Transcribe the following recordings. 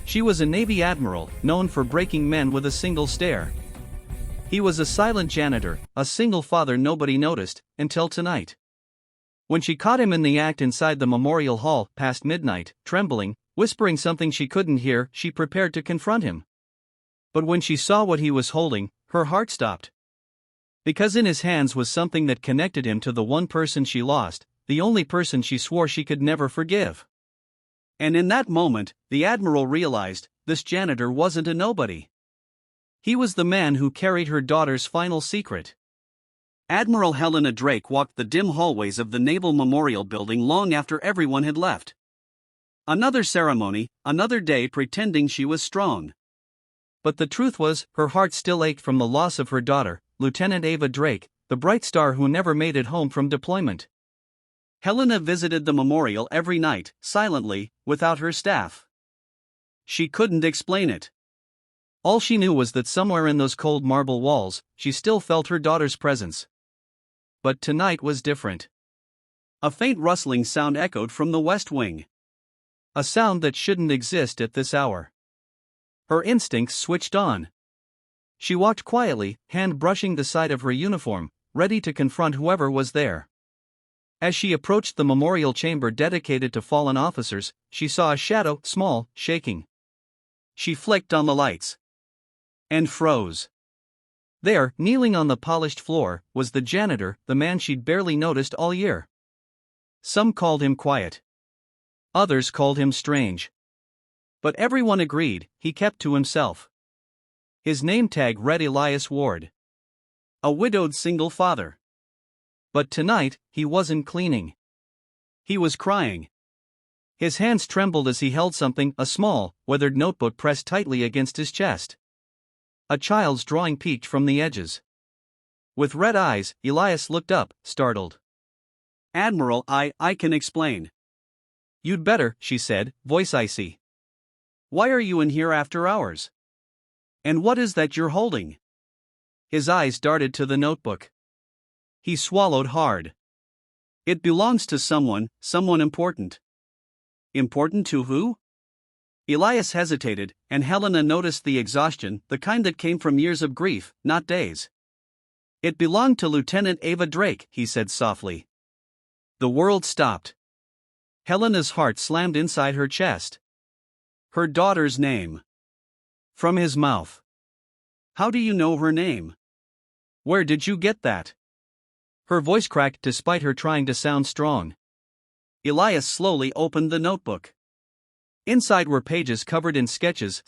She was a Navy Admiral, known for breaking men with a single stare. He was a silent janitor, a single father nobody noticed, until tonight. When she caught him in the act inside the memorial hall, past midnight, trembling, whispering something she couldn't hear, she prepared to confront him. But when she saw what he was holding, her heart stopped. Because in his hands was something that connected him to the one person she lost, the only person she swore she could never forgive. And in that moment, the Admiral realized, this janitor wasn't a nobody. He was the man who carried her daughter's final secret. Admiral Helena Drake walked the dim hallways of the Naval Memorial Building long after everyone had left. Another ceremony, another day pretending she was strong. But the truth was, her heart still ached from the loss of her daughter, Lieutenant Ava Drake, the bright star who never made it home from deployment. Helena visited the memorial every night, silently, without her staff. She couldn't explain it. All she knew was that somewhere in those cold marble walls, she still felt her daughter's presence. But tonight was different. A faint rustling sound echoed from the west wing. A sound that shouldn't exist at this hour. Her instincts switched on. She walked quietly, hand brushing the side of her uniform, ready to confront whoever was there. As she approached the memorial chamber dedicated to fallen officers, she saw a shadow, small, shaking. She flicked on the lights. And froze. There, kneeling on the polished floor, was the janitor, the man she'd barely noticed all year. Some called him quiet. Others called him strange. But everyone agreed, he kept to himself. His name tag read Elias Ward. A widowed single father. But tonight, he wasn't cleaning. He was crying. His hands trembled as he held something, a small, weathered notebook pressed tightly against his chest. A child's drawing peeked from the edges. With red eyes, Elias looked up, startled. "Admiral, I can explain." "You'd better," she said, voice icy. "Why are you in here after hours? And what is that you're holding?" His eyes darted to the notebook. He swallowed hard. "It belongs to someone important." "Important to who?" Elias hesitated, and Helena noticed the exhaustion, the kind that came from years of grief, not days. "It belonged to Lieutenant Ava Drake," he said softly. The world stopped. Helena's heart slammed inside her chest. Her daughter's name. From his mouth. "How do you know her name? Where did you get that?" Her voice cracked despite her trying to sound strong. Elias slowly opened the notebook. Inside were pages covered in sketches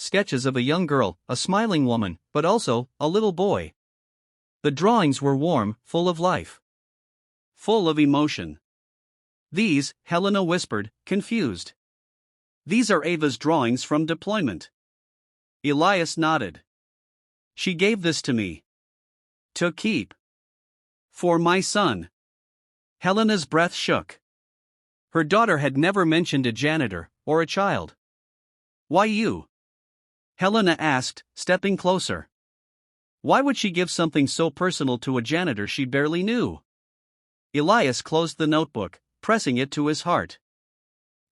of a young girl, a smiling woman, but also, a little boy. The drawings were warm, full of life. Full of emotion. "These," Helena whispered, confused. "These are Ava's drawings from deployment." Elias nodded. "She gave this to me. To keep. For my son." Helena's breath shook. Her daughter had never mentioned a janitor, or a child. "Why you?" Helena asked, stepping closer. Why would she give something so personal to a janitor she barely knew? Elias closed the notebook, pressing it to his heart.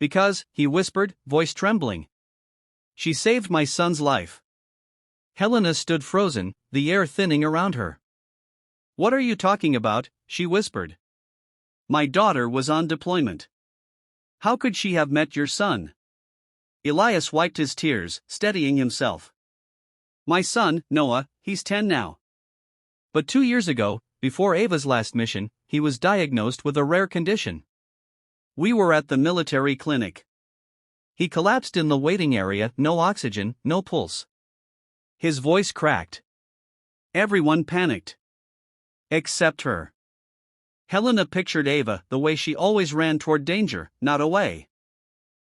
"Because," he whispered, voice trembling. "She saved my son's life." Helena stood frozen, the air thinning around her. "What are you talking about?" she whispered. "My daughter was on deployment. How could she have met your son?" Elias wiped his tears, steadying himself. "My son, Noah, he's 10 now. But 2 years ago, before Ava's last mission, he was diagnosed with a rare condition. We were at the military clinic. He collapsed in the waiting area, no oxygen, no pulse." His voice cracked. Everyone panicked. Except her. Helena pictured Ava the way she always ran toward danger, not away.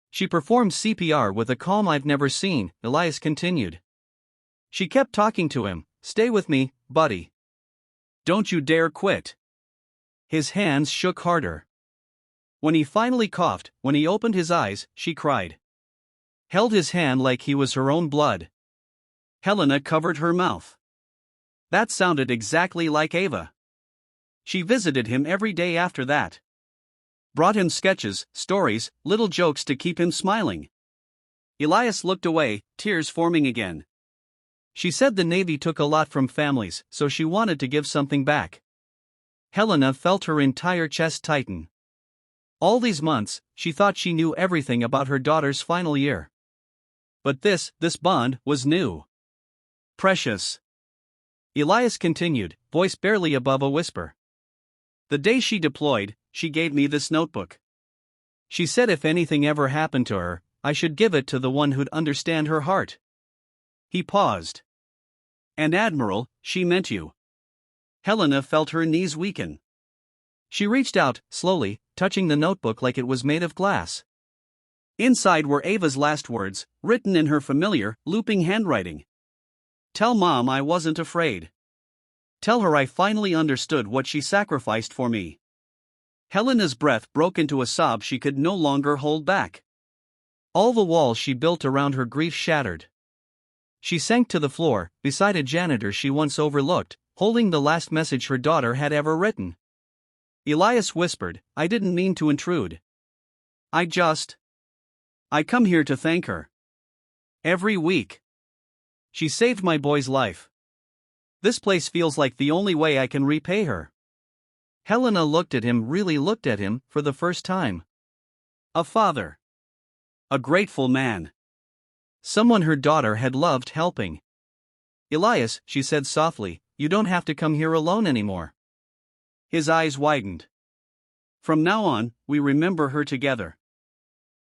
"She performed CPR with a calm I've never seen," Elias continued. "She kept talking to him, 'Stay with me, buddy. Don't you dare quit.'" His hands shook harder. When he finally coughed, when he opened his eyes, she cried. Held his hand like he was her own blood. Helena covered her mouth. That sounded exactly like Ava. She visited him every day after that. Brought him sketches, stories, little jokes to keep him smiling. Elias looked away, tears forming again. She said the Navy took a lot from families, so she wanted to give something back. Helena felt her entire chest tighten. All these months, she thought she knew everything about her daughter's final year. But this bond, was new. Precious. Elias continued, voice barely above a whisper. The day she deployed, she gave me this notebook. She said if anything ever happened to her, I should give it to the one who'd understand her heart. He paused. And Admiral, she meant you. Helena felt her knees weaken. She reached out, slowly, touching the notebook like it was made of glass. Inside were Ava's last words, written in her familiar, looping handwriting. Tell Mom I wasn't afraid. Tell her I finally understood what she sacrificed for me. Helena's breath broke into a sob she could no longer hold back. All the walls she built around her grief shattered. She sank to the floor, beside a janitor she once overlooked, holding the last message her daughter had ever written. Elias whispered, I didn't mean to intrude. I come here to thank her. Every week. She saved my boy's life. This place feels like the only way I can repay her. Helena really looked at him, for the first time. A father. A grateful man. Someone her daughter had loved helping. Elias, she said softly, you don't have to come here alone anymore. His eyes widened. From now on, we remember her together.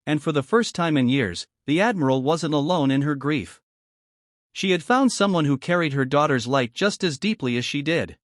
And for the first time in years, the Admiral wasn't alone in her grief. She had found someone who carried her daughter's light just as deeply as she did.